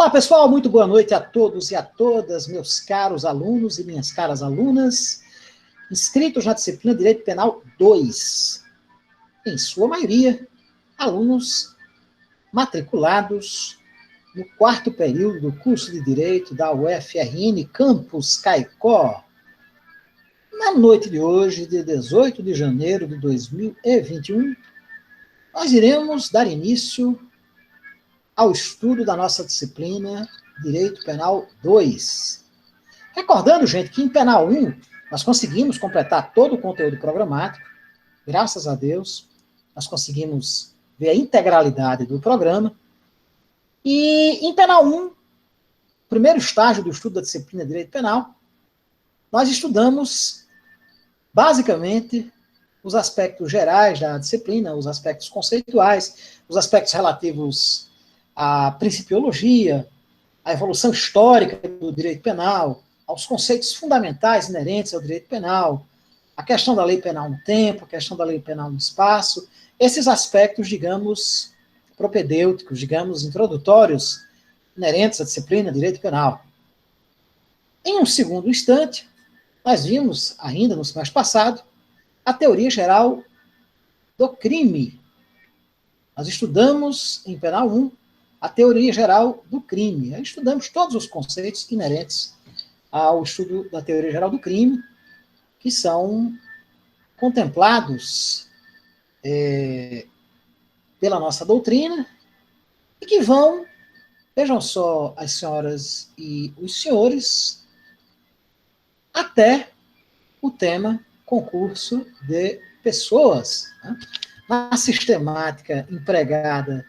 Olá, pessoal, muito boa noite a todos e a todas, meus caros alunos e minhas caras alunas, inscritos na disciplina Direito Penal 2. Em sua maioria, alunos matriculados no quarto período do curso de Direito da UFRN Campus Caicó. Na noite de hoje, de 18 de janeiro de 2021, nós iremos dar início ao estudo da nossa disciplina Direito Penal 2. Recordando, gente, que em Penal 1 nós conseguimos completar todo o conteúdo programático, graças a Deus, nós conseguimos ver a integralidade do programa, e em Penal 1, primeiro estágio do estudo da disciplina Direito Penal, nós estudamos, basicamente, os aspectos gerais da disciplina, os aspectos conceituais, os aspectos relativos à principiologia, à evolução histórica do direito penal, aos conceitos fundamentais inerentes ao direito penal, a questão da lei penal no tempo, a questão da lei penal no espaço, esses aspectos, digamos, propedêuticos, digamos, introdutórios, inerentes à disciplina direito penal. Em um segundo instante, nós vimos, ainda no semestre passado, a teoria geral do crime. Nós estudamos, em Penal 1, a teoria geral do crime. Aí estudamos todos os conceitos inerentes ao estudo da teoria geral do crime, que são contemplados pela nossa doutrina e que vão, vejam só, as senhoras e os senhores, até o tema concurso de pessoas, né? Na sistemática empregada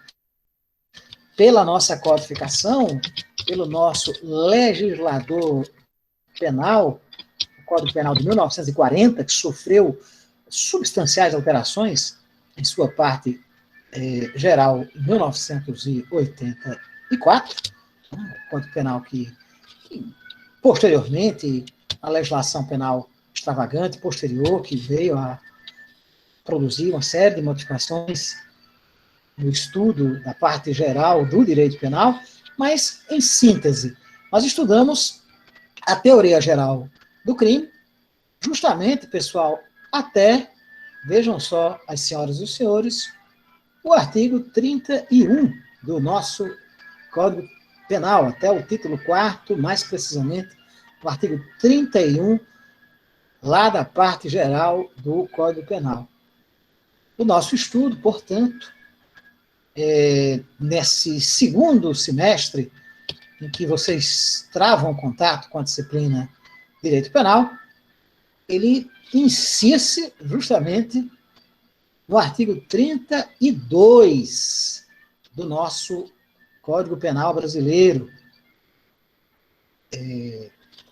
pela nossa codificação, pelo nosso legislador penal, o Código Penal de 1940, que sofreu substanciais alterações em sua parte geral em 1984, né? O Código Penal que posteriormente, a legislação penal extravagante posterior, que veio a produzir uma série de modificações no estudo da parte geral do direito penal, mas, em síntese, nós estudamos a teoria geral do crime, justamente, pessoal, até, vejam só, as senhoras e os senhores, o artigo 31 do nosso Código Penal, até o título 4º, mais precisamente, o artigo 31, lá da parte geral do Código Penal. O nosso estudo, portanto, nesse segundo semestre, em que vocês travam contato com a disciplina Direito Penal, ele inicia-se justamente no artigo 32 do nosso Código Penal brasileiro.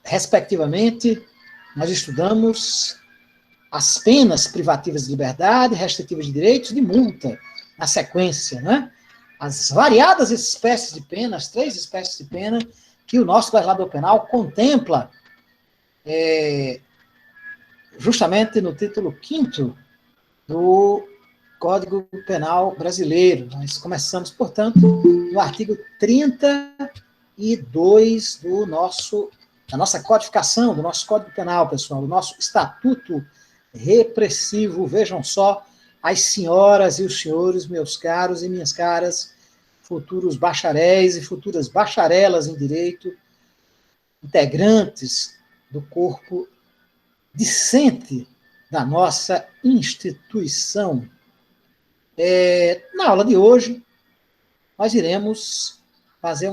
Respectivamente, nós estudamos as penas privativas de liberdade, restritivas de direitos e de multa, na sequência, né? As variadas espécies de pena, as 3 espécies de pena que o nosso legislador penal contempla justamente no título 5º do Código Penal brasileiro. Nós começamos, portanto, no artigo 32 da nossa codificação, do nosso Código Penal, pessoal, do nosso Estatuto Repressivo. Vejam só, as senhoras e os senhores, meus caros e minhas caras, futuros bacharéis e futuras bacharelas em direito, integrantes do corpo discente da nossa instituição. Na aula de hoje, nós iremos fazer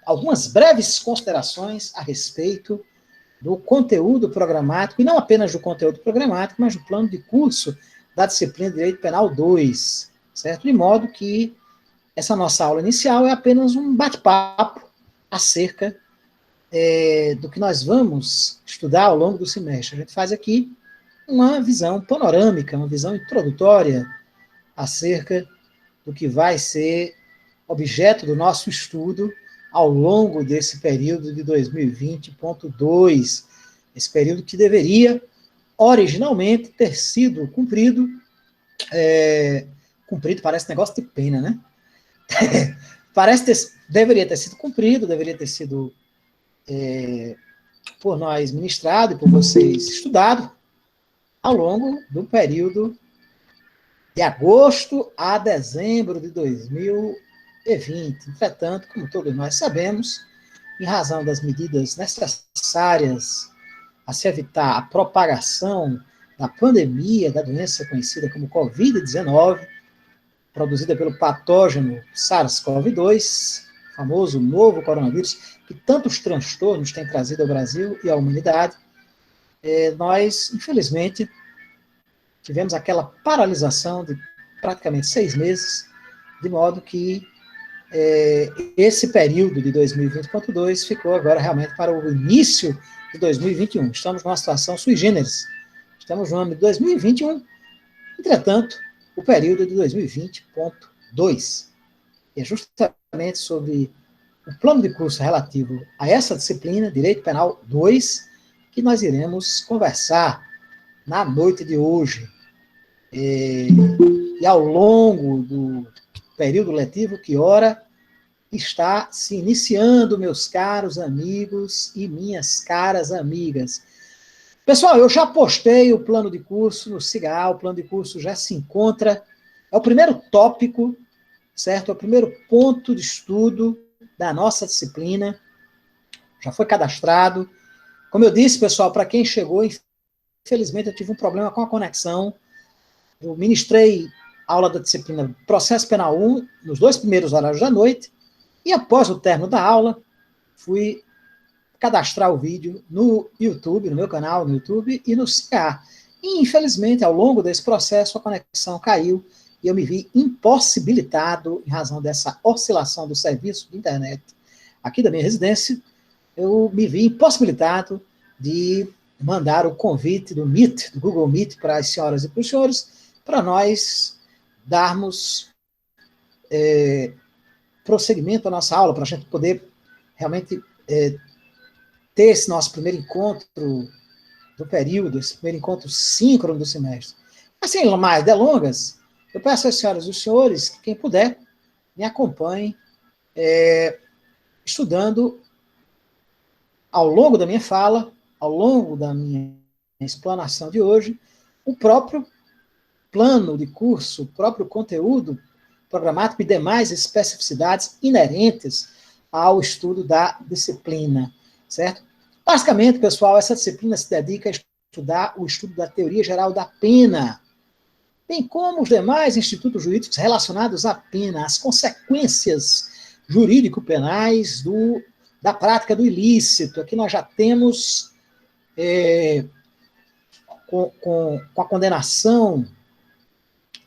algumas breves considerações a respeito do conteúdo programático, e não apenas do conteúdo programático, mas do plano de curso da disciplina de Direito Penal 2, certo? De modo que essa nossa aula inicial é apenas um bate-papo acerca do que nós vamos estudar ao longo do semestre. A gente faz aqui uma visão panorâmica, uma visão introdutória acerca do que vai ser objeto do nosso estudo ao longo desse período de 2020.2, esse período que deveria originalmente ter sido cumprido parece negócio de pena, né? deveria ter sido cumprido, deveria ter sido por nós ministrado e por vocês estudado ao longo do período de agosto a dezembro de 2020. Entretanto, como todos nós sabemos, em razão das medidas necessárias a se evitar a propagação da pandemia da doença conhecida como Covid-19, produzida pelo patógeno SARS-CoV-2, famoso novo coronavírus, que tantos transtornos tem trazido ao Brasil e à humanidade, nós, infelizmente, tivemos aquela paralisação de praticamente 6 meses, de modo que esse período de 2020.2 ficou agora realmente para o início de 2021. Estamos numa situação sui generis. Estamos no ano de 2021, entretanto, o período de 2020.2. E é justamente sobre o plano de curso relativo a essa disciplina, Direito Penal 2, que nós iremos conversar na noite de hoje. E ao longo do período letivo, que ora está se iniciando, meus caros amigos e minhas caras amigas. Pessoal, eu já postei o plano de curso no SIGA, o plano de curso já se encontra, é o primeiro tópico, certo? É o primeiro ponto de estudo da nossa disciplina, já foi cadastrado. Como eu disse, pessoal, para quem chegou, infelizmente eu tive um problema com a conexão. Eu ministrei aula da disciplina Processo Penal 1 nos 2 primeiros horários da noite, e após o término da aula, fui cadastrar o vídeo no YouTube, no meu canal no YouTube e no SIGA. E, infelizmente, ao longo desse processo, a conexão caiu e eu me vi impossibilitado, em razão dessa oscilação do serviço de internet aqui da minha residência, eu me vi impossibilitado de mandar o convite do Meet, do Google Meet, para as senhoras e para os senhores, para nós darmos prosseguimento à nossa aula, para a gente poder realmente ter esse nosso primeiro encontro do período, esse primeiro encontro síncrono do semestre. Assim, mais delongas, eu peço às senhoras e os senhores que quem puder me acompanhe estudando ao longo da minha fala, ao longo da minha explanação de hoje, o próprio plano de curso, o próprio conteúdo programático e demais especificidades inerentes ao estudo da disciplina, certo? Basicamente, pessoal, essa disciplina se dedica a estudar o estudo da teoria geral da pena, bem como os demais institutos jurídicos relacionados à pena, as consequências jurídico-penais da prática do ilícito. Aqui nós já temos, com a condenação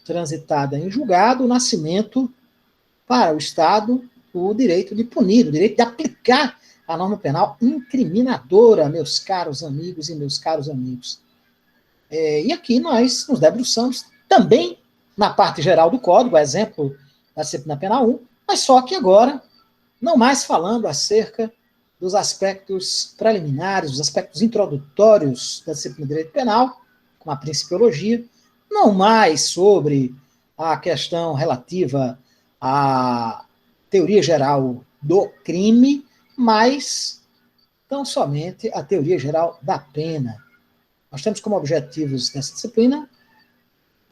transitada em julgado, o nascimento para o Estado o direito de punir, o direito de aplicar a norma penal incriminadora, meus caros amigos e meus caros amigos. E aqui nós nos debruçamos também na parte geral do Código, exemplo da disciplina penal 1, mas só que agora, não mais falando acerca dos aspectos preliminares, dos aspectos introdutórios da disciplina de direito penal, com a principiologia, não mais sobre a questão relativa à teoria geral do crime, mas tão somente a teoria geral da pena. Nós temos como objetivos dessa disciplina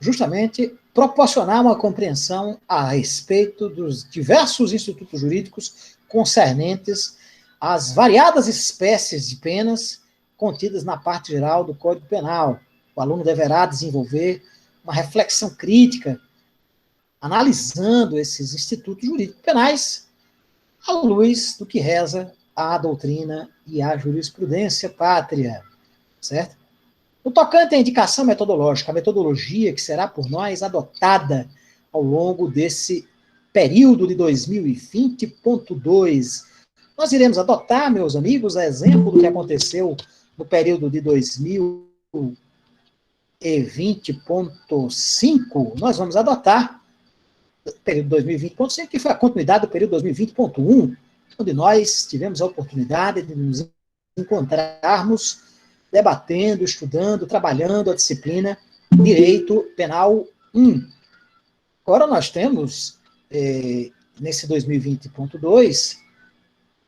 justamente proporcionar uma compreensão a respeito dos diversos institutos jurídicos concernentes às variadas espécies de penas contidas na parte geral do Código Penal. O aluno deverá desenvolver uma reflexão crítica, analisando esses institutos jurídicos penais à luz do que reza a doutrina e a jurisprudência pátria, certo? No tocante à indicação metodológica, a metodologia que será por nós adotada ao longo desse período de 2020.2, nós iremos adotar, meus amigos, a exemplo do que aconteceu no período de 2020.5, nós vamos adotar o período 2020.5, que foi a continuidade do período 2020.1, onde nós tivemos a oportunidade de nos encontrarmos debatendo, estudando, trabalhando a disciplina Direito Penal 1. Agora nós temos, nesse 2020.2,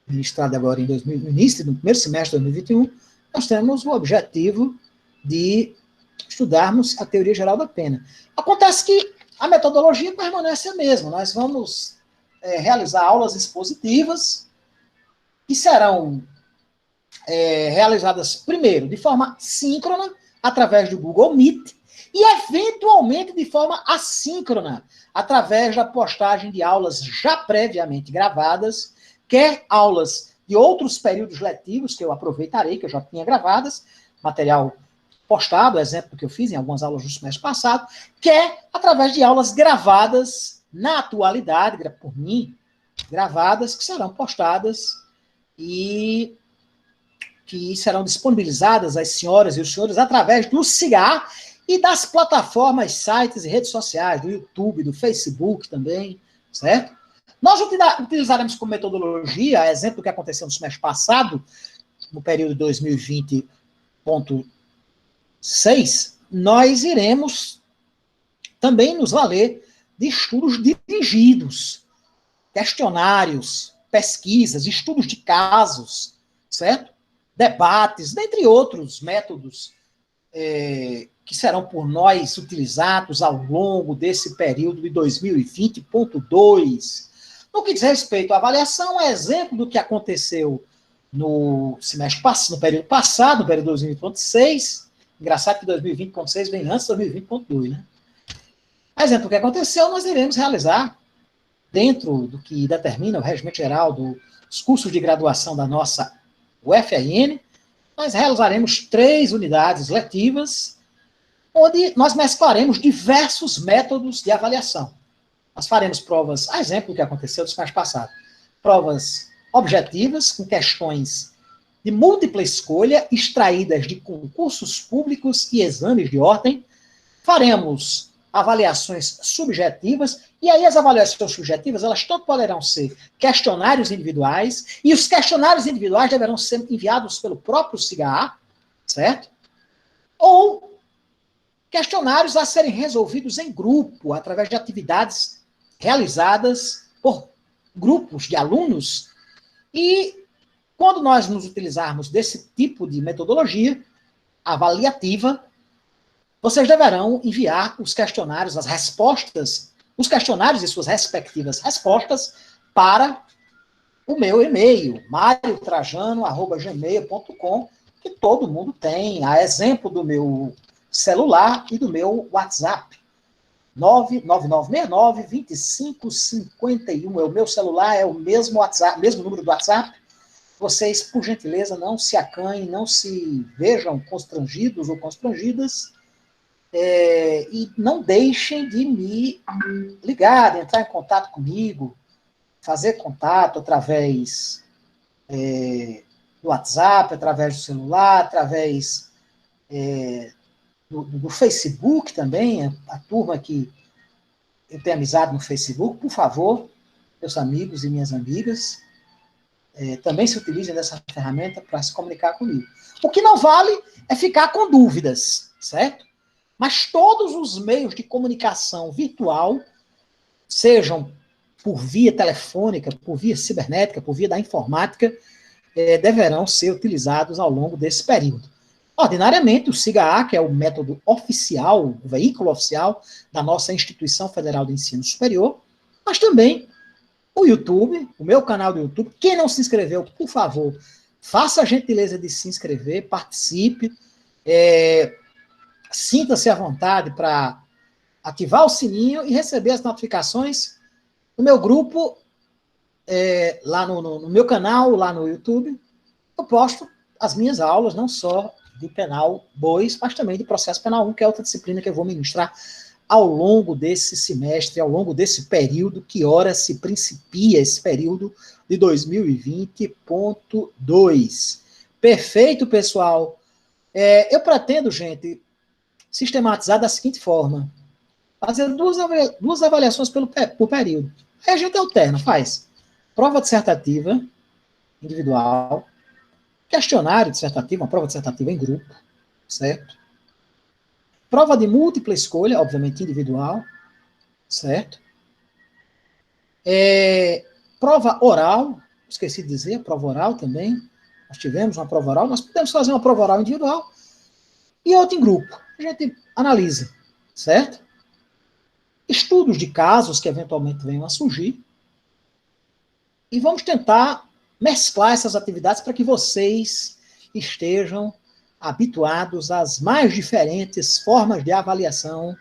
ministrado agora no início do primeiro semestre de 2021, nós temos o objetivo de estudarmos a teoria geral da pena. Acontece que a metodologia permanece a mesma. Nós vamos realizar aulas expositivas que serão realizadas, primeiro, de forma síncrona, através do Google Meet, e, eventualmente, de forma assíncrona, através da postagem de aulas já previamente gravadas, quer aulas de outros períodos letivos, que eu aproveitarei, que eu já tinha gravadas, material postado, exemplo que eu fiz em algumas aulas do semestre passado, quer através de aulas gravadas na atualidade, por mim, gravadas, que serão postadas e que serão disponibilizadas às senhoras e os senhores através do CIGAR e das plataformas, sites e redes sociais, do YouTube, do Facebook também, certo? Nós utilizaremos como metodologia, exemplo do que aconteceu no semestre passado, no período 2020.6, nós iremos também nos valer de estudos dirigidos, questionários, pesquisas, estudos de casos, certo? Debates, dentre outros métodos que serão por nós utilizados ao longo desse período de 2020.2. No que diz respeito à avaliação, é exemplo do que aconteceu no semestre passado, no período passado, no período 2020.6. Engraçado que 2020.6 vem antes de 2020.2, né? Exemplo do que aconteceu, nós iremos realizar, dentro do que determina o regimento geral dos cursos de graduação da nossa UFRN, nós realizaremos 3 unidades letivas, onde nós mesclaremos diversos métodos de avaliação. Nós faremos provas, a exemplo do que aconteceu no semestre passado, provas objetivas, com questões de múltipla escolha, extraídas de concursos públicos e exames de ordem. Faremos avaliações subjetivas, e aí as avaliações subjetivas, elas tanto poderão ser questionários individuais, e os questionários individuais deverão ser enviados pelo próprio CIGAR, certo? Ou questionários a serem resolvidos em grupo, através de atividades realizadas por grupos de alunos. E quando nós nos utilizarmos desse tipo de metodologia avaliativa, vocês deverão enviar os questionários, as respostas, os questionários e suas respectivas respostas para o meu e-mail, mariotrajano@gmail.com, que todo mundo tem, a exemplo do meu celular e do meu WhatsApp. 99969-2551 é o meu celular, é o mesmo WhatsApp, mesmo número do WhatsApp. Vocês, por gentileza, não se acanhem, não se vejam constrangidos ou constrangidas, e não deixem de me ligar, de entrar em contato comigo, fazer contato através do WhatsApp, através do celular, através do Facebook também, a turma que eu tenho amizade no Facebook, por favor, meus amigos e minhas amigas, também se utilizem dessa ferramenta para se comunicar comigo. O que não vale é ficar com dúvidas, certo? Mas todos os meios de comunicação virtual, sejam por via telefônica, por via cibernética, por via da informática, deverão ser utilizados ao longo desse período. Ordinariamente, o CIGAA, que é o método oficial, o veículo oficial da nossa Instituição Federal de Ensino Superior, mas também o YouTube, o meu canal do YouTube. Quem não se inscreveu, por favor, faça a gentileza de se inscrever, participe, sinta-se à vontade para ativar o sininho e receber as notificações do meu grupo, lá no meu canal, lá no YouTube. Eu posto as minhas aulas, não só de penal 2, mas também de processo penal 1, que é outra disciplina que eu vou ministrar ao longo desse semestre, ao longo desse período, que ora se principia esse período de 2020.2. Perfeito, pessoal? Eu pretendo, gente, sistematizar da seguinte forma: fazer duas avaliações por período. Aí a gente alterna, faz prova dissertativa individual, questionário dissertativo, uma prova dissertativa em grupo, certo? Prova de múltipla escolha, obviamente individual, certo? Prova oral, esqueci de dizer, prova oral também. Nós tivemos uma prova oral, nós podemos fazer uma prova oral individual e outra em grupo. A gente analisa, certo? Estudos de casos que eventualmente venham a surgir e vamos tentar mesclar essas atividades para que vocês estejam habituados às mais diferentes formas de avaliação,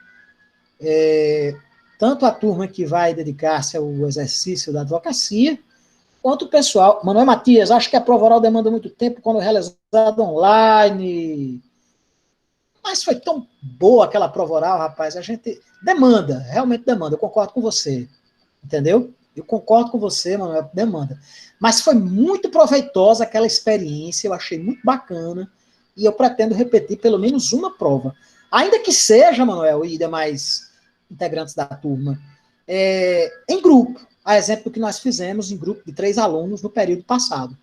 tanto a turma que vai dedicar-se ao exercício da advocacia, quanto o pessoal. Manuel Matias, acho que a prova oral demanda muito tempo quando realizada online. Mas foi tão boa aquela prova oral, rapaz, a gente demanda, realmente demanda, eu concordo com você, entendeu? Eu concordo com você, Manuel, demanda. Mas foi muito proveitosa aquela experiência, eu achei muito bacana, e eu pretendo repetir pelo menos uma prova. Ainda que seja, Manuel e demais integrantes da turma, em grupo, a exemplo do que nós fizemos em grupo de 3 alunos no período passado.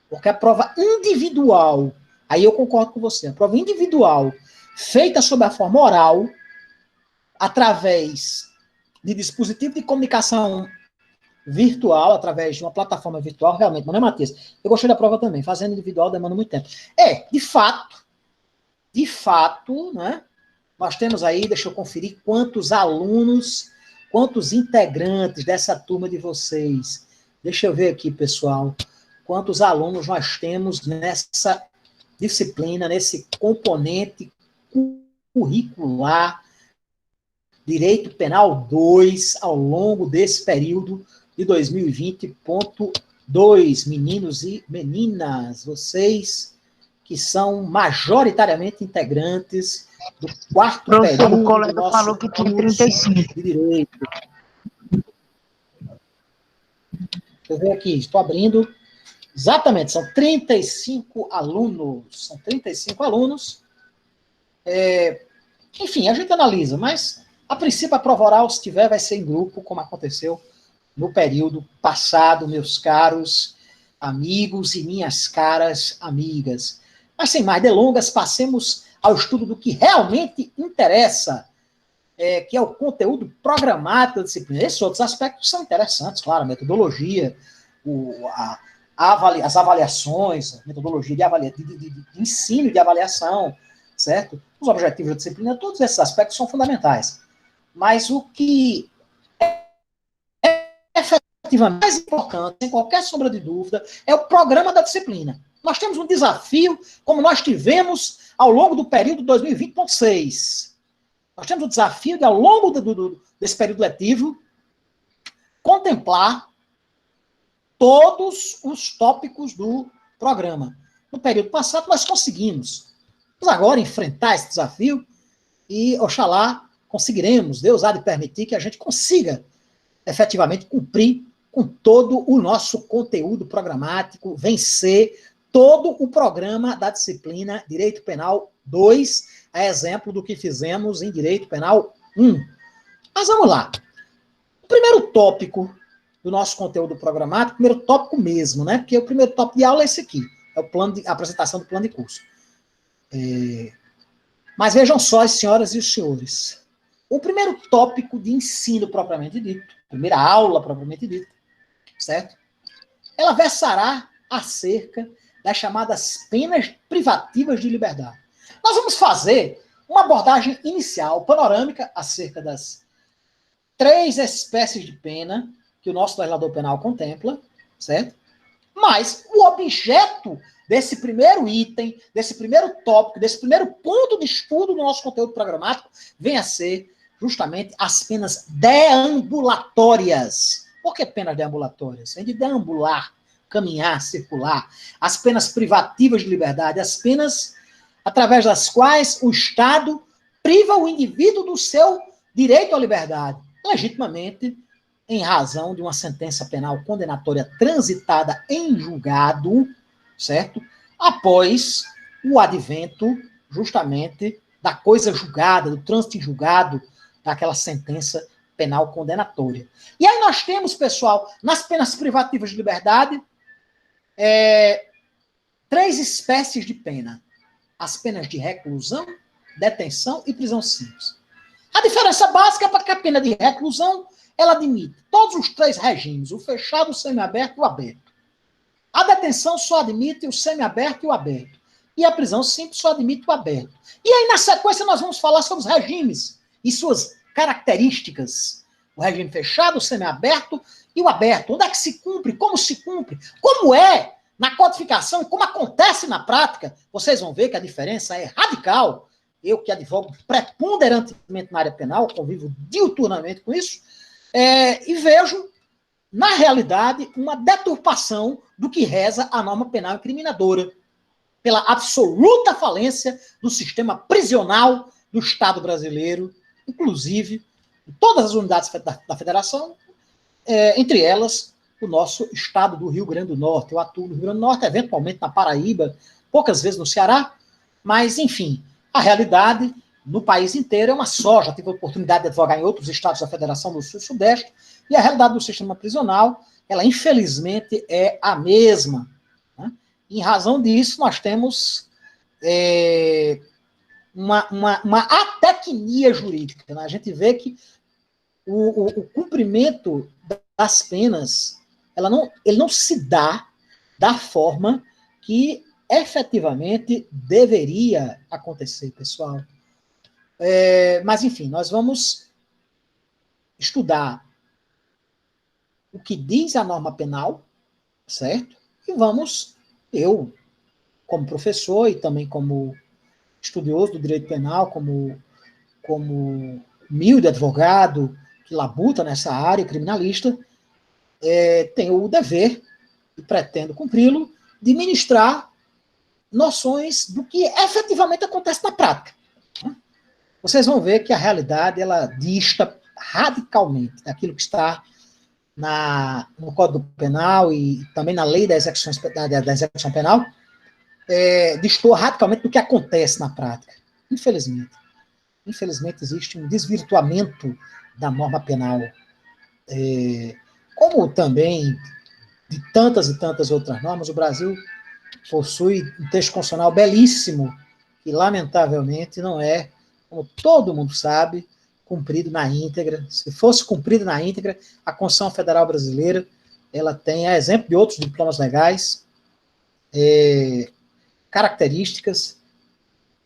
Porque a prova individual, aí eu concordo com você, a prova individual, feita sob a forma oral, através de dispositivo de comunicação virtual, através de uma plataforma virtual, realmente, não é, Matias? Eu gostei da prova também, fazendo individual demanda muito tempo. De fato, né, nós temos aí, deixa eu conferir quantos alunos, quantos integrantes dessa turma de vocês. Deixa eu ver aqui, pessoal, quantos alunos nós temos nessa disciplina, nesse componente curricular, Direito Penal 2, ao longo desse período de 2020.2. Meninos e meninas, vocês que são majoritariamente integrantes do 4º período o colega do nosso falou que tinha 35. de Direito. Deixa eu ver aqui, estou abrindo. Exatamente, são 35 alunos. São 35 alunos. Enfim, a gente analisa, mas a princípio a prova oral, se tiver, vai ser em grupo, como aconteceu no período passado, meus caros amigos e minhas caras amigas. Mas sem mais delongas, passemos ao estudo do que realmente interessa, que é o conteúdo programático da disciplina. Esses outros aspectos são interessantes, claro, a metodologia, as avaliações, a metodologia de ensino e de avaliação, certo? Os objetivos da disciplina, todos esses aspectos são fundamentais. Mas o que é efetivamente mais importante, sem qualquer sombra de dúvida, é o programa da disciplina. Nós temos um desafio, como nós tivemos ao longo do período 2020.6. Nós temos o desafio de, ao longo desse período letivo, contemplar todos os tópicos do programa. No período passado, nós conseguimos. Vamos agora enfrentar esse desafio e, oxalá, conseguiremos, Deus há de permitir que a gente consiga efetivamente cumprir com todo o nosso conteúdo programático, vencer todo o programa da disciplina Direito Penal 2, a exemplo do que fizemos em Direito Penal 1. Mas vamos lá. O primeiro tópico do nosso conteúdo programático, o primeiro tópico mesmo, né? Porque o primeiro tópico de aula é esse aqui, é o plano a apresentação do plano de curso. Mas vejam só, as senhoras e os senhores, o primeiro tópico de ensino propriamente dito, primeira aula propriamente dita, certo? Ela versará acerca das chamadas penas privativas de liberdade. Nós vamos fazer uma abordagem inicial, panorâmica, acerca das 3 espécies de pena que o nosso legislador penal contempla, certo? Mas o objeto desse primeiro item, desse primeiro tópico, desse primeiro ponto de estudo do nosso conteúdo programático, vem a ser justamente as penas deambulatórias. Por que penas deambulatórias? Vem de deambular, caminhar, circular. As penas privativas de liberdade, as penas através das quais o Estado priva o indivíduo do seu direito à liberdade, legitimamente, em razão de uma sentença penal condenatória transitada em julgado, certo? Após o advento, justamente, da coisa julgada, do trânsito em julgado, daquela sentença penal condenatória. E aí nós temos, pessoal, nas penas privativas de liberdade, 3 espécies de pena. As penas de reclusão, detenção e prisão simples. A diferença básica é que a pena de reclusão ela admite todos os três regimes, o fechado, o semiaberto e o aberto. A detenção só admite o semiaberto e o aberto. E a prisão simples só admite o aberto. E aí, na sequência, nós vamos falar sobre os regimes e suas características. O regime fechado, o semiaberto e o aberto. Onde é que se cumpre? Como é na codificação e como acontece na prática? Vocês vão ver que a diferença é radical. Eu que advogo preponderantemente na área penal, convivo diuturnamente com isso, e vejo, na realidade, uma deturpação do que reza a norma penal incriminadora, pela absoluta falência do sistema prisional do Estado brasileiro, inclusive todas as unidades da federação, entre elas o nosso estado do Rio Grande do Norte. Eu atuo no Rio Grande do Norte, eventualmente na Paraíba, poucas vezes no Ceará, mas, enfim, a realidade no país inteiro é uma só. Já tive a oportunidade de advogar em outros estados da Federação do Sul e Sudeste, e a realidade do sistema prisional, ela infelizmente é a mesma. Né? Em razão disso, nós temos uma atecnia jurídica. Né? A gente vê que o cumprimento das penas, ele não se dá da forma que efetivamente deveria acontecer, pessoal. Mas, enfim, nós vamos estudar o que diz a norma penal, certo? E eu, como professor e também como estudioso do direito penal, como humilde advogado que labuta nessa área criminalista, tenho o dever, e pretendo cumpri-lo, de ministrar noções do que efetivamente acontece na prática. Vocês vão ver que a realidade, ela dista radicalmente daquilo que está no Código Penal e também na lei da execução penal, distorce radicalmente do que acontece na prática. Infelizmente. Infelizmente existe um desvirtuamento da norma penal, como também de tantas e tantas outras normas. O Brasil possui um texto constitucional belíssimo, que lamentavelmente não é, como todo mundo sabe, cumprido na íntegra. Se fosse cumprido na íntegra, a Constituição Federal Brasileira, ela tem, a exemplo de outros diplomas legais, características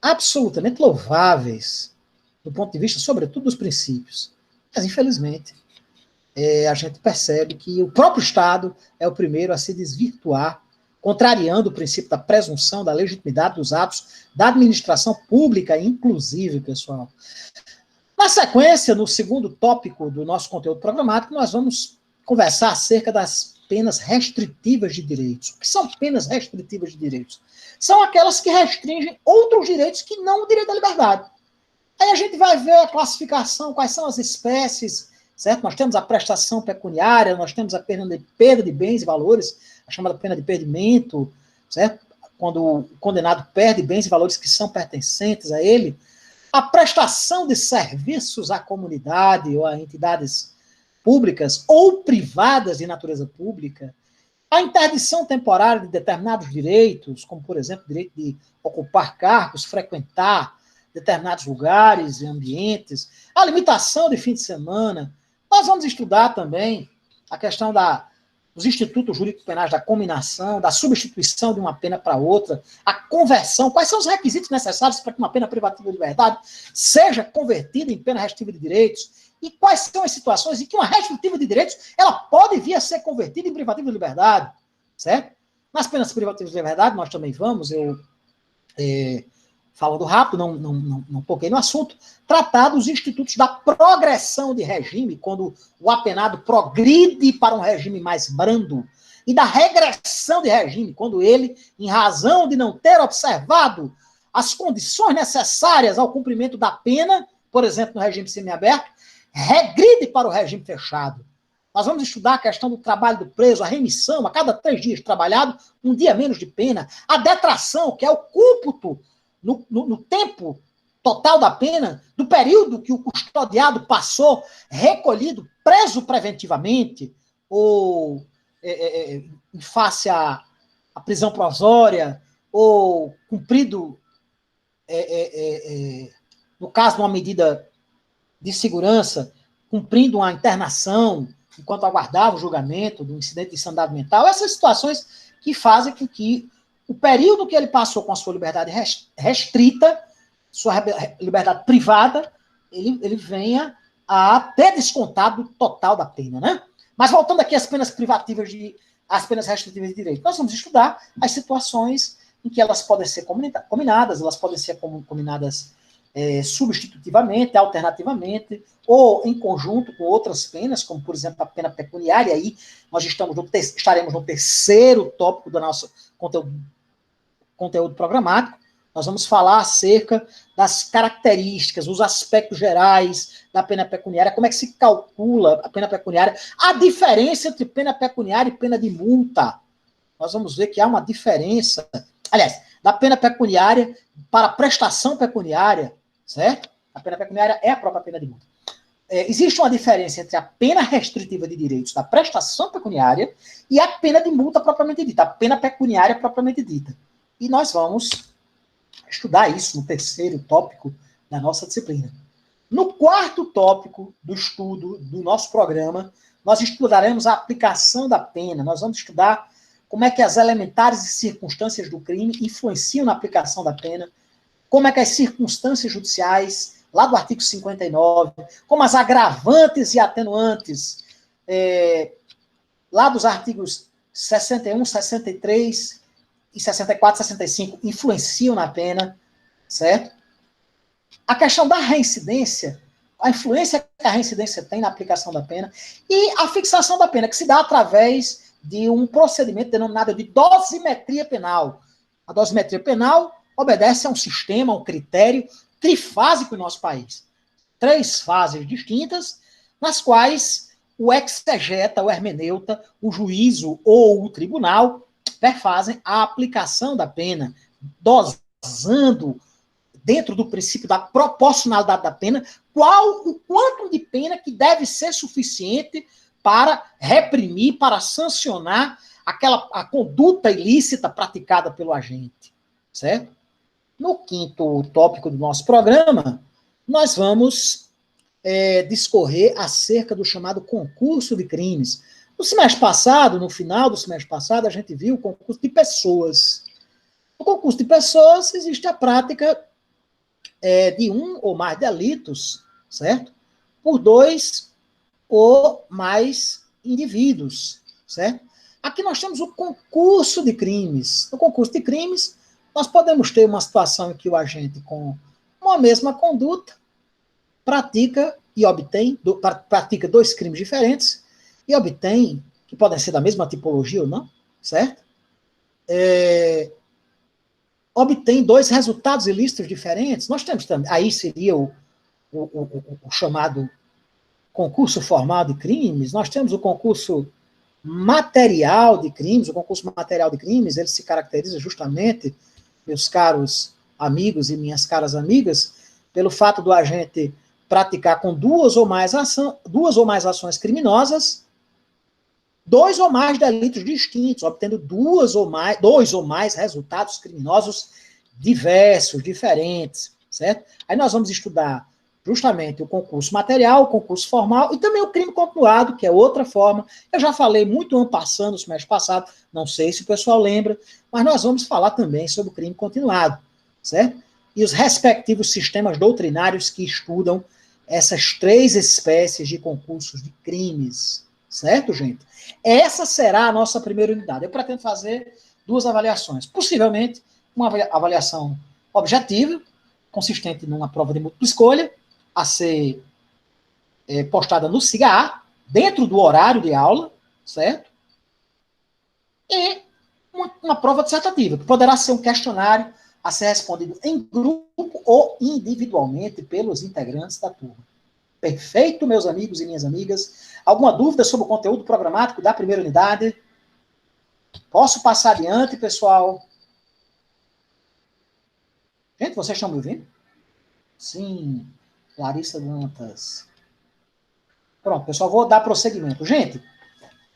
absolutamente louváveis, do ponto de vista, sobretudo, dos princípios. Mas, infelizmente, a gente percebe que o próprio Estado é o primeiro a se desvirtuar, contrariando o princípio da presunção da legitimidade dos atos da administração pública, inclusive, pessoal. Na sequência, no segundo tópico do nosso conteúdo programático, nós vamos conversar acerca das penas restritivas de direitos. O que são penas restritivas de direitos? São aquelas que restringem outros direitos que não o direito à liberdade. Aí a gente vai ver a classificação, quais são as espécies, certo? Nós temos a prestação pecuniária, nós temos a pena de perda de bens e valores, a chamada pena de perdimento, certo? Quando o condenado perde bens e valores que são pertencentes a ele. A prestação de serviços à comunidade ou a entidades públicas ou privadas de natureza pública. A interdição temporária de determinados direitos, como, por exemplo, o direito de ocupar cargos, frequentar determinados lugares e ambientes, a limitação de fim de semana. Nós vamos estudar também a questão dos institutos jurídicos penais da cominação, da substituição de uma pena para outra, a conversão, quais são os requisitos necessários para que uma pena privativa de liberdade seja convertida em pena restritiva de direitos, e quais são as situações em que uma restritiva de direitos ela pode vir a ser convertida em privativa de liberdade, certo? Nas penas privativas de liberdade, nós também vamos, falando rápido, não toquei no assunto, tratar dos institutos da progressão de regime, quando o apenado progride para um regime mais brando, e da regressão de regime, quando ele, em razão de não ter observado as condições necessárias ao cumprimento da pena, por exemplo, no regime semiaberto, regride para o regime fechado. Nós vamos estudar a questão do trabalho do preso, a remissão, a cada 3 dias trabalhado, um dia menos de pena, a detração, que é o cúmputo no tempo total da pena, do período que o custodiado passou recolhido, preso preventivamente, ou em face à prisão provisória, ou cumprido, no caso de uma medida de segurança, cumprindo uma internação enquanto aguardava o julgamento do incidente de insanidade mental, essas situações que fazem com que o período que ele passou com a sua liberdade restrita, sua liberdade privada, ele venha a ter descontado total da pena, né? Mas voltando aqui às penas privativas, às penas restritivas de direito, nós vamos estudar as situações em que elas podem ser combinadas, elas podem ser combinadas substitutivamente, alternativamente, ou em conjunto com outras penas, como, por exemplo, a pena pecuniária. Aí nós estaremos no terceiro tópico do nosso conteúdo programático. Nós vamos falar acerca das características, os aspectos gerais da pena pecuniária, como é que se calcula a pena pecuniária, a diferença entre pena pecuniária e pena de multa. Nós vamos ver que há uma diferença, aliás, da pena pecuniária para prestação pecuniária, certo? A pena pecuniária é a própria pena de multa. Existe uma diferença entre a pena restritiva de direitos da prestação pecuniária e a pena de multa propriamente dita, a pena pecuniária propriamente dita. E nós vamos estudar isso no terceiro tópico da nossa disciplina. No quarto tópico do estudo do nosso programa, nós estudaremos a aplicação da pena. Nós vamos estudar como é que as elementares circunstâncias do crime influenciam na aplicação da pena, como é que as circunstâncias judiciais, lá do artigo 59, como as agravantes e atenuantes, lá dos artigos 61, 63 e 64, 65, influenciam na pena, certo? A questão da reincidência, a influência que a reincidência tem na aplicação da pena, e a fixação da pena, que se dá através de um procedimento denominado de dosimetria penal. A dosimetria penal obedece a um sistema, a um critério trifásico em nosso país. 3 fases distintas, nas quais o exegeta, o hermeneuta, o juízo ou o tribunal perfazem a aplicação da pena, dosando, dentro do princípio da proporcionalidade da pena, qual o quanto de pena que deve ser suficiente para reprimir, para sancionar a conduta ilícita praticada pelo agente, certo? No quinto tópico do nosso programa, nós vamos discorrer acerca do chamado concurso de crimes. No semestre passado, no final do semestre passado, a gente viu o concurso de pessoas. No concurso de pessoas existe a prática de um ou mais delitos, certo? Por 2 ou mais indivíduos, certo? Aqui nós temos o concurso de crimes. No concurso de crimes, nós podemos ter uma situação em que o agente, com uma mesma conduta, pratica 2 crimes diferentes e obtém, que podem ser da mesma tipologia ou não, certo? Obtém 2 resultados ilícitos diferentes. Nós temos também, aí seria o chamado concurso formal de crimes. Nós temos o concurso material de crimes. O concurso material de crimes, ele se caracteriza justamente, meus caros amigos e minhas caras amigas, pelo fato do agente praticar com 2 ou mais ações criminosas, 2 ou mais delitos distintos, obtendo 2 ou mais resultados criminosos diversos, diferentes, certo? Aí nós vamos estudar justamente o concurso material, o concurso formal e também o crime continuado, que é outra forma. Eu já falei muito ano passado, no semestre passado, não sei se o pessoal lembra, mas nós vamos falar também sobre o crime continuado, certo? E os respectivos sistemas doutrinários que estudam essas 3 espécies de concursos de crimes, certo, gente? Essa será a nossa primeira unidade. Eu pretendo fazer 2 avaliações. Possivelmente, uma avaliação objetiva, consistente numa prova de múltipla escolha, a ser postada no SIGA, dentro do horário de aula, certo? E uma prova dissertativa, que poderá ser um questionário a ser respondido em grupo ou individualmente pelos integrantes da turma. Perfeito, meus amigos e minhas amigas? Alguma dúvida sobre o conteúdo programático da primeira unidade? Posso passar adiante, pessoal? Gente, vocês estão me ouvindo? Sim, Larissa Dantas. Pronto, pessoal, vou dar prosseguimento. Gente,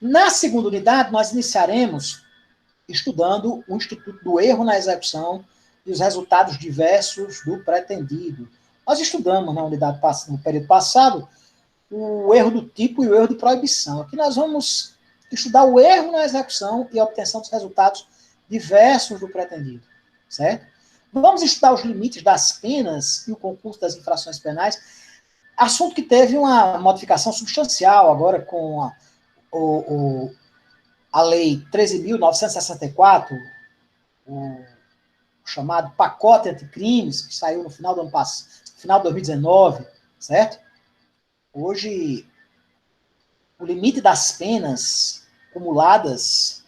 na segunda unidade, nós iniciaremos estudando o Instituto do Erro na Execução e os resultados diversos do pretendido. Nós estudamos na unidade no período passado o erro do tipo e o erro de proibição. Aqui nós vamos estudar o erro na execução e a obtenção dos resultados diversos do pretendido, certo? Vamos estudar os limites das penas e o concurso das infrações penais, assunto que teve uma modificação substancial agora com a Lei 13.964, o chamado pacote anticrimes, que saiu no final do ano passado, final de 2019, certo? Hoje, o limite das penas acumuladas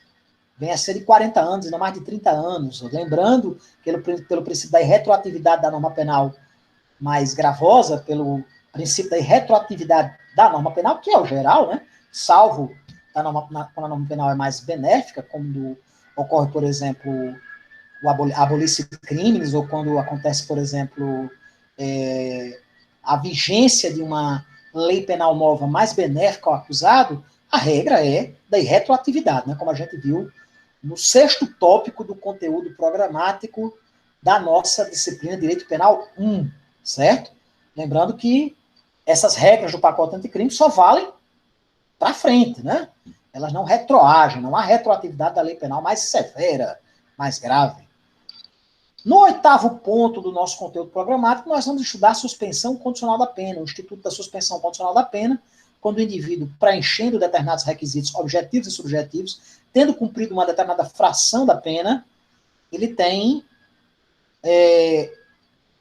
vem a ser de 40 anos, e não mais de 30 anos. Lembrando, pelo princípio da irretroatividade da norma penal mais gravosa, pelo princípio da irretroatividade da norma penal, que é o geral, né? Salvo quando a norma penal é mais benéfica, como ocorre, por exemplo, a abolição de crimes, ou quando acontece, por exemplo, a vigência de uma lei penal nova mais benéfica ao acusado, a regra é da irretroatividade, né? Como a gente viu no 6º tópico do conteúdo programático da nossa disciplina de Direito Penal 1, certo? Lembrando que essas regras do pacote anticrime só valem para frente, né? Elas não retroagem, não há retroatividade da lei penal mais severa, mais grave. No 8º ponto do nosso conteúdo programático, nós vamos estudar a suspensão condicional da pena, o instituto da suspensão condicional da pena, quando o indivíduo, preenchendo determinados requisitos objetivos e subjetivos, tendo cumprido uma determinada fração da pena, ele tem...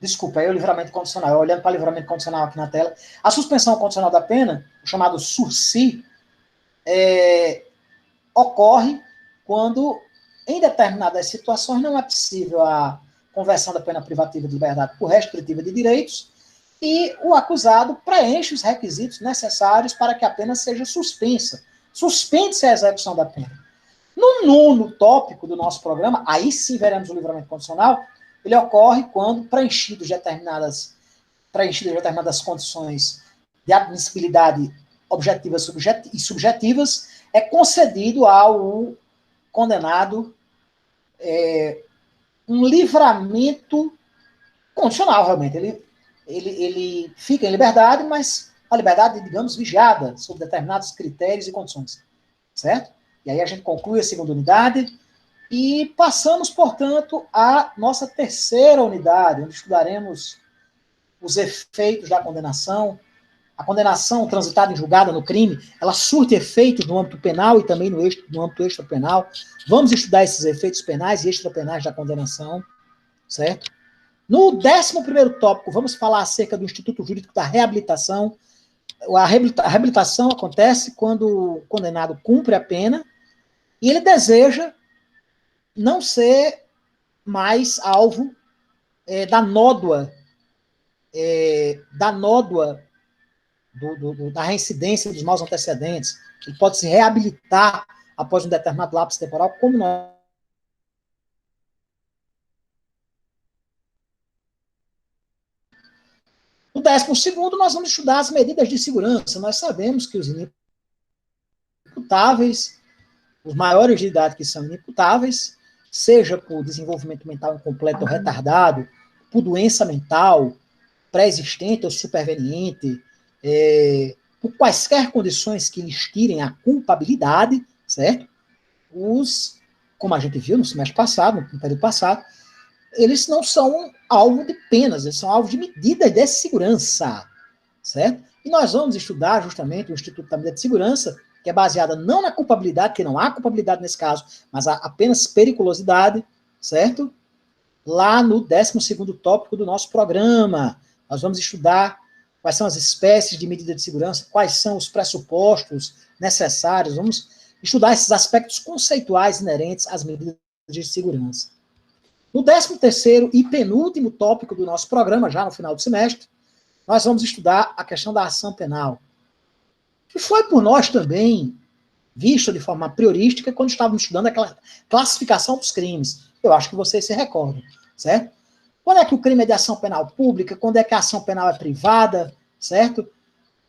Desculpa, é o livramento condicional. Olhando para o livramento condicional aqui na tela. A suspensão condicional da pena, o chamado sursi, ocorre quando, em determinadas situações, não é possível a conversão da pena privativa de liberdade por restritiva de direitos e o acusado preenche os requisitos necessários para que a pena seja suspensa. Suspende-se a execução da pena. No 9º tópico do nosso programa, aí sim veremos o livramento condicional, ele ocorre quando preenchidas determinadas condições de admissibilidade objetivas e subjetivas, é concedido ao condenado um livramento condicional, realmente. Ele fica em liberdade, mas a liberdade, digamos, vigiada, sob determinados critérios e condições, certo? E aí a gente conclui a 2ª unidade e passamos, portanto, à nossa 3ª unidade, onde estudaremos os efeitos da condenação. A condenação transitada em julgada no crime, ela surte efeitos no âmbito penal e também no âmbito extrapenal. Vamos estudar esses efeitos penais e extrapenais da condenação, certo? No 11º tópico, vamos falar acerca do Instituto Jurídico da Reabilitação. A reabilitação acontece quando o condenado cumpre a pena e ele deseja não ser mais alvo da nódoa da reincidência dos maus antecedentes. Ele pode se reabilitar após um determinado lapso temporal, como nós... No 12º, nós vamos estudar as medidas de segurança. Nós sabemos que os inimputáveis, os maiores de idade que são inimputáveis, seja por desenvolvimento mental incompleto ou retardado, por doença mental pré-existente ou superveniente, por quaisquer condições que lhes tirem a culpabilidade, certo? Como a gente viu no semestre passado, no período passado, eles não são alvo de penas, eles são alvo de medidas de segurança, certo? E nós vamos estudar justamente o Instituto da Medida de Segurança, que é baseada não na culpabilidade, que não há culpabilidade nesse caso, mas apenas periculosidade, certo? Lá no 12º tópico do nosso programa. Nós vamos estudar quais são as espécies de medida de segurança, quais são os pressupostos necessários, vamos estudar esses aspectos conceituais inerentes às medidas de segurança. No 13º e penúltimo tópico do nosso programa, já no final do semestre, nós vamos estudar a questão da ação penal, que foi por nós também vista de forma priorística quando estávamos estudando aquela classificação dos crimes. Eu acho que vocês se recordam, certo? Quando é que o crime é de ação penal pública? Quando é que a ação penal é privada? Certo?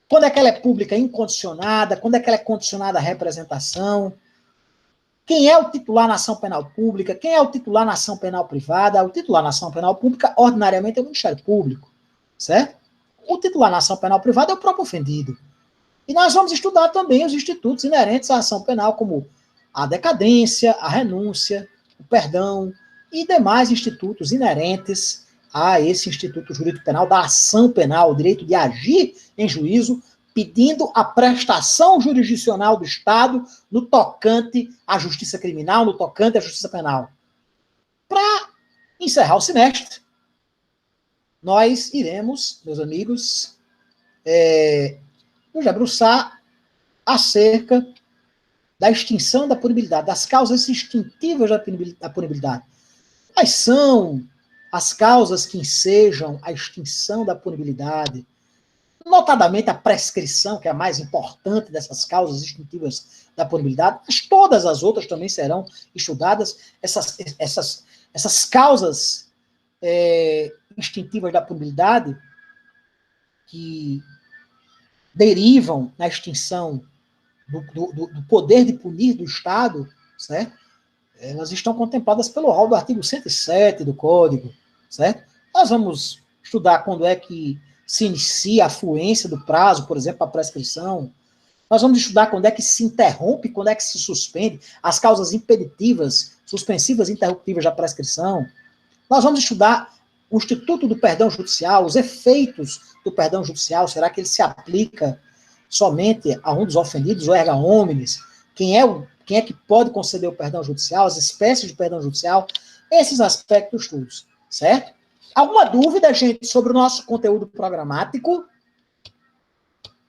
Quando é que ela é pública incondicionada? Quando é que ela é condicionada à representação? Quem é o titular na ação penal pública? Quem é o titular na ação penal privada? O titular na ação penal pública, ordinariamente, é o Ministério Público. Certo? O titular na ação penal privada é o próprio ofendido. E nós vamos estudar também os institutos inerentes à ação penal, como a decadência, a renúncia, o perdão e demais institutos inerentes a esse instituto jurídico penal da ação penal, o direito de agir em juízo, pedindo a prestação jurisdicional do Estado no tocante à justiça criminal, no tocante à justiça penal. Para encerrar o semestre, nós iremos, meus amigos, nos debruçar acerca da extinção da punibilidade, das causas extintivas da punibilidade. Quais são as causas que ensejam a extinção da punibilidade? Notadamente a prescrição, que é a mais importante dessas causas extintivas da punibilidade, mas todas as outras também serão estudadas. Essas causas extintivas da punibilidade que derivam na extinção do poder de punir do Estado, certo? Elas estão contempladas pelo rol do artigo 107 do Código, certo? Nós vamos estudar quando é que se inicia a fluência do prazo, por exemplo, a prescrição. Nós vamos estudar quando é que se interrompe, quando é que se suspende, as causas impeditivas, suspensivas e interruptivas da prescrição. Nós vamos estudar o Instituto do Perdão Judicial, os efeitos do perdão judicial, será que ele se aplica somente a um dos ofendidos, o erga omnes? Quem é que pode conceder o perdão judicial, as espécies de perdão judicial, esses aspectos todos, certo? Alguma dúvida, gente, sobre o nosso conteúdo programático?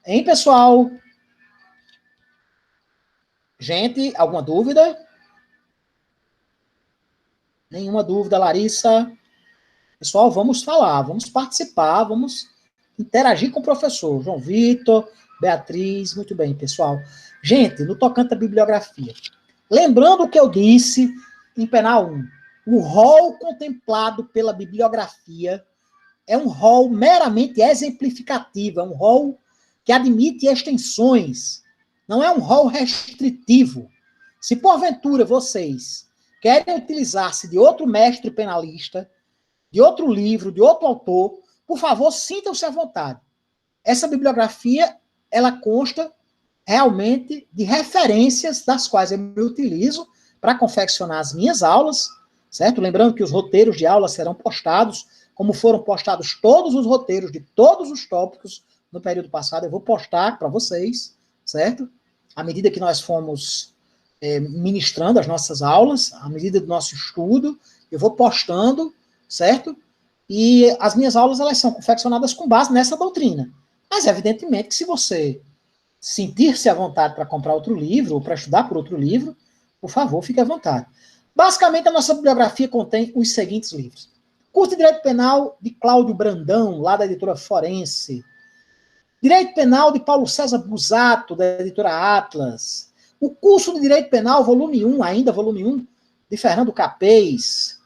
Hein, pessoal? Gente, alguma dúvida? Nenhuma dúvida, Larissa? Pessoal, vamos falar, vamos participar, vamos interagir com o professor. João Vitor, Beatriz, muito bem, pessoal. Gente, no tocante à bibliografia, lembrando o que eu disse em Penal 1, o rol contemplado pela bibliografia é um rol meramente exemplificativo, é um rol que admite extensões, não é um rol restritivo. Se porventura vocês querem utilizar-se de outro mestre penalista, de outro livro, de outro autor, por favor, sintam-se à vontade. Essa bibliografia, ela consta realmente de referências das quais eu me utilizo para confeccionar as minhas aulas, certo? Lembrando que os roteiros de aula serão postados, como foram postados todos os roteiros de todos os tópicos no período passado, eu vou postar para vocês, certo? À medida que nós fomos ministrando as nossas aulas, à medida do nosso estudo, eu vou postando, certo? E as minhas aulas, elas são confeccionadas com base nessa doutrina. Mas, evidentemente, que se você sentir-se à vontade para comprar outro livro, ou para estudar por outro livro, por favor, fique à vontade. Basicamente, a nossa bibliografia contém os seguintes livros. Curso de Direito Penal, de Cláudio Brandão, lá da editora Forense. Direito Penal, de Paulo César Busato, da editora Atlas. O Curso de Direito Penal, volume 1, ainda volume 1, de Fernando Capês.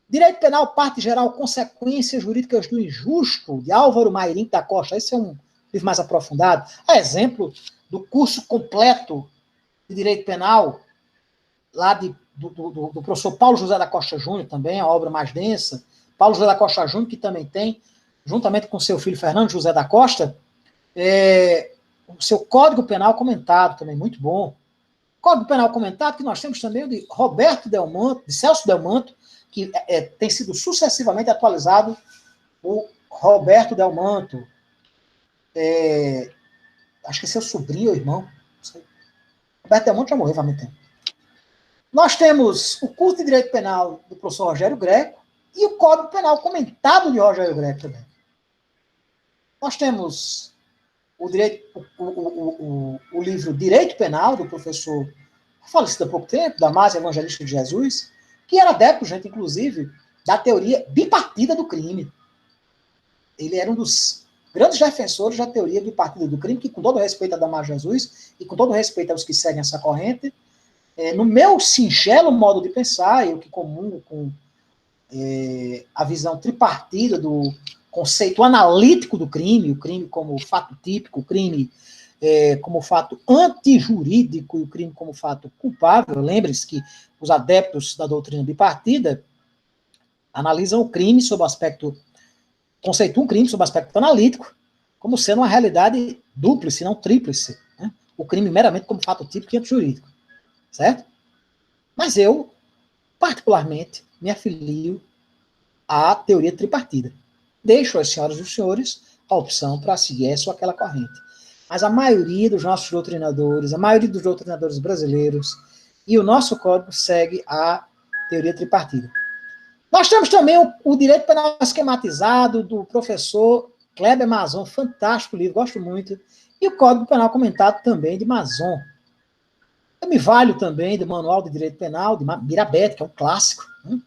Direito Penal, parte geral, consequências jurídicas do injusto, de Álvaro Mairim da Costa. Esse é um livro mais aprofundado. A exemplo do curso completo de Direito Penal, lá do professor Paulo José da Costa Júnior, também, a obra mais densa. Paulo José da Costa Júnior, que também tem, juntamente com seu filho Fernando José da Costa, o seu Código Penal comentado, também muito bom. Código Penal comentado, que nós temos também o de Roberto Delmanto, de Celso Delmanto, que tem sido sucessivamente atualizado, o Roberto Delmanto. Acho que é seu sobrinho ou irmão. Não sei. Roberto Delmanto já morreu há muito tempo. Nós temos o curso de Direito Penal do professor Rogério Greco e o Código Penal comentado de Rogério Greco também. Nós temos o livro Direito Penal, do professor falecido há pouco tempo, Damásio Evangelista de Jesus, que era adepto, gente, inclusive, da teoria bipartida do crime. Ele era um dos grandes defensores da teoria bipartida do crime, que, com todo respeito a Damásio Jesus e com todo respeito aos que seguem essa corrente, no meu singelo modo de pensar, eu que comungo com a visão tripartida do conceito analítico do crime, o crime como fato típico, o crime como fato antijurídico e o crime como fato culpável. Lembre-se que os adeptos da doutrina bipartida analisam o crime sob o aspecto, conceituam o crime sob o aspecto analítico, como sendo uma realidade dúplice, não tríplice, né? O crime meramente como fato típico e jurídico, certo? Mas eu, particularmente, me afilio à teoria tripartida. Deixo às senhoras e os senhores a opção para seguir essa ou aquela corrente. Mas a maioria dos nossos doutrinadores, a maioria dos doutrinadores brasileiros e o nosso código segue a teoria tripartida. Nós temos também o direito penal esquematizado do professor Kleber Mazon, fantástico livro, gosto muito, e o Código Penal comentado também de Mazon. Eu me valho também do Manual de Direito Penal de Mirabete, que é um clássico, né?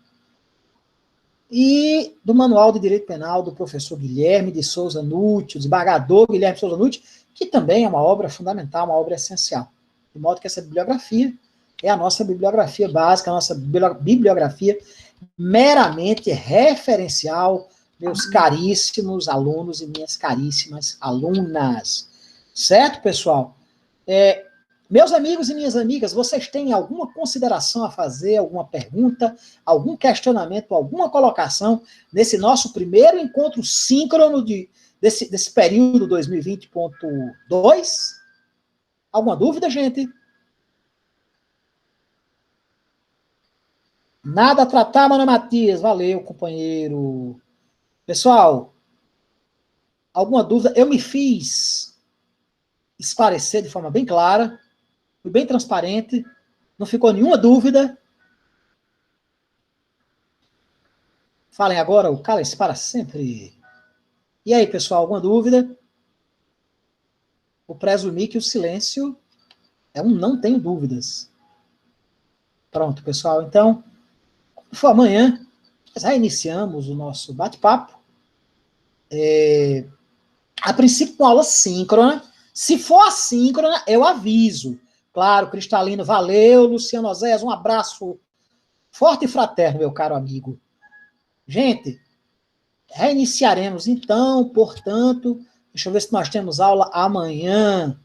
E do Manual de Direito Penal do professor Guilherme de Souza Nutti, o desembargador Guilherme de Souza Nutti, que também é uma obra fundamental, uma obra essencial. De modo que essa bibliografia é a nossa bibliografia básica, a nossa bibliografia meramente referencial, meus caríssimos alunos e minhas caríssimas alunas. Certo, pessoal? Meus amigos e minhas amigas, vocês têm alguma consideração a fazer, alguma pergunta, algum questionamento, alguma colocação nesse nosso primeiro encontro síncrono desse período 2020.2? Alguma dúvida, gente? Nada a tratar, Mano Matias. Valeu, companheiro. Pessoal, alguma dúvida? Eu me fiz esclarecer de forma bem clara, fui bem transparente, não ficou nenhuma dúvida. Falem agora, o cálice para sempre. E aí, pessoal, alguma dúvida? Vou presumir que o silêncio é um não tenho dúvidas. Pronto, pessoal. Então, como for amanhã, já iniciamos o nosso bate-papo. A princípio, com aula síncrona. Se for assíncrona, eu aviso. Claro, Cristalino, valeu. Luciano Oséias, um abraço forte e fraterno, meu caro amigo. Gente, reiniciaremos então, portanto, deixa eu ver se nós temos aula amanhã.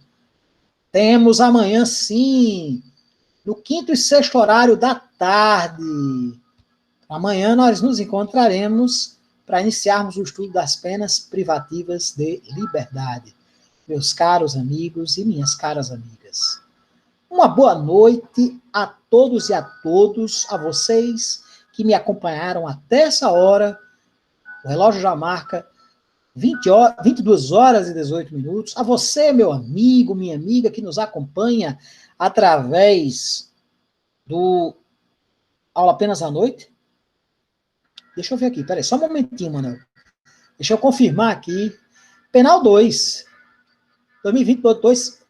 Temos amanhã, sim, no 5º e 6º horário da tarde. Amanhã nós nos encontraremos para iniciarmos o estudo das penas privativas de liberdade. Meus caros amigos e minhas caras amigas. Uma boa noite a todos e a todos, a vocês que me acompanharam até essa hora. O relógio já marca 22 horas e 18 minutos. A você, meu amigo, minha amiga, que nos acompanha através do Aula Apenas à Noite. Deixa eu ver aqui, peraí, só um momentinho, Manuel. Deixa eu confirmar aqui. Penal 2. 2022.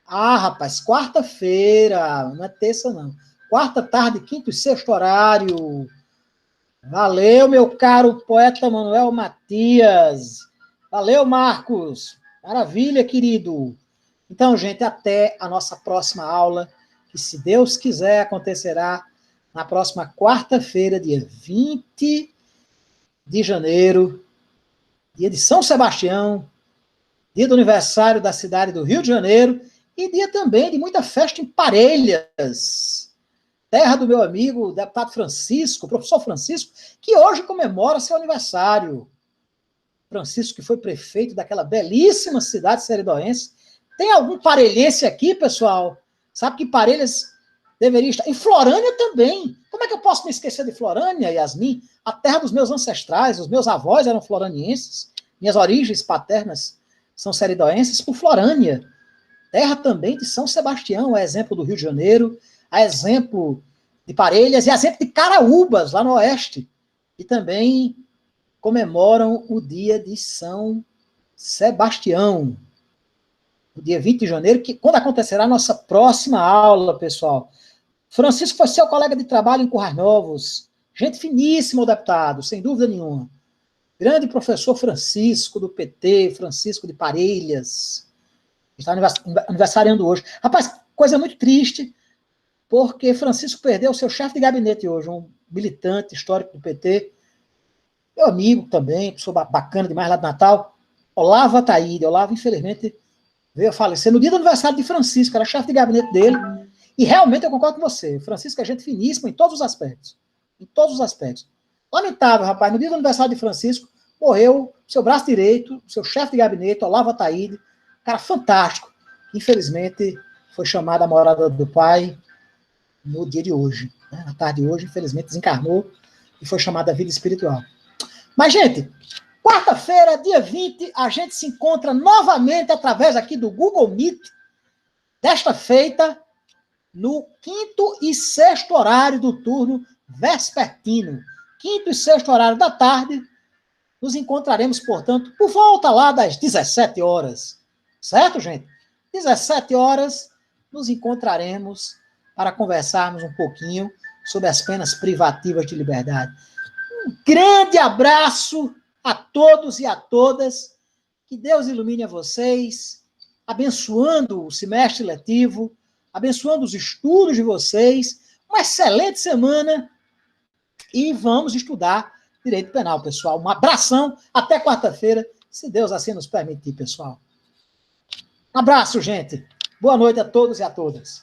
Ah, rapaz, quarta-feira, não é terça, não. Quarta tarde, 5º e 6º horário. Valeu, meu caro poeta Manuel Matias. Valeu, Marcos. Maravilha, querido. Então, gente, até a nossa próxima aula, que, se Deus quiser, acontecerá na próxima quarta-feira, dia 20 de janeiro, dia de São Sebastião, dia do aniversário da cidade do Rio de Janeiro, e dia também de muita festa em Parelhas, terra do meu amigo, o deputado Francisco, professor Francisco, que hoje comemora seu aniversário. Francisco, que foi prefeito daquela belíssima cidade seridoense. Tem algum parelhense aqui, pessoal? Sabe que Parelhas deveria estar... Em Florânia também. Como é que eu posso me esquecer de Florânia, Yasmin? A terra dos meus ancestrais, os meus avós eram floranienses, minhas origens paternas são seridoenses por Florânia. Terra também de São Sebastião, a exemplo do Rio de Janeiro, a exemplo de Parelhas e a exemplo de Caraúbas, lá no oeste, e também comemoram o dia de São Sebastião, o dia 20 de janeiro, que quando acontecerá a nossa próxima aula, pessoal. Francisco foi seu colega de trabalho em Currais Novos, gente finíssima, o deputado, sem dúvida nenhuma. Grande professor Francisco do PT, Francisco de Parelhas, está aniversariando hoje. Rapaz, coisa muito triste, porque Francisco perdeu seu chefe de gabinete hoje, um militante histórico do PT, meu amigo também, pessoa bacana demais lá de Natal, Olavo Ataíde. Olavo, infelizmente, veio a falecer no dia do aniversário de Francisco, era chefe de gabinete dele, e realmente eu concordo com você, Francisco é gente finíssima em todos os aspectos. Em todos os aspectos. Lamentável, rapaz, no dia do aniversário de Francisco, morreu seu braço direito, seu chefe de gabinete, Olavo Ataíde, cara fantástico. Infelizmente, foi chamado à morada do Pai no dia de hoje. Né? Na tarde de hoje, infelizmente, desencarnou e foi chamado à vida espiritual. Mas, gente, quarta-feira, dia 20, a gente se encontra novamente através aqui do Google Meet, desta feita, no 5º e 6º horário do turno vespertino. 5º e 6º horário da tarde, nos encontraremos, portanto, por volta lá das 17 horas. Certo, gente? 17 horas, nos encontraremos para conversarmos um pouquinho sobre as penas privativas de liberdade. Um grande abraço a todos e a todas. Que Deus ilumine a vocês, abençoando o semestre letivo, abençoando os estudos de vocês. Uma excelente semana e vamos estudar direito penal, pessoal. Um abração, até quarta-feira, se Deus assim nos permitir, pessoal. Um abraço, gente. Boa noite a todos e a todas.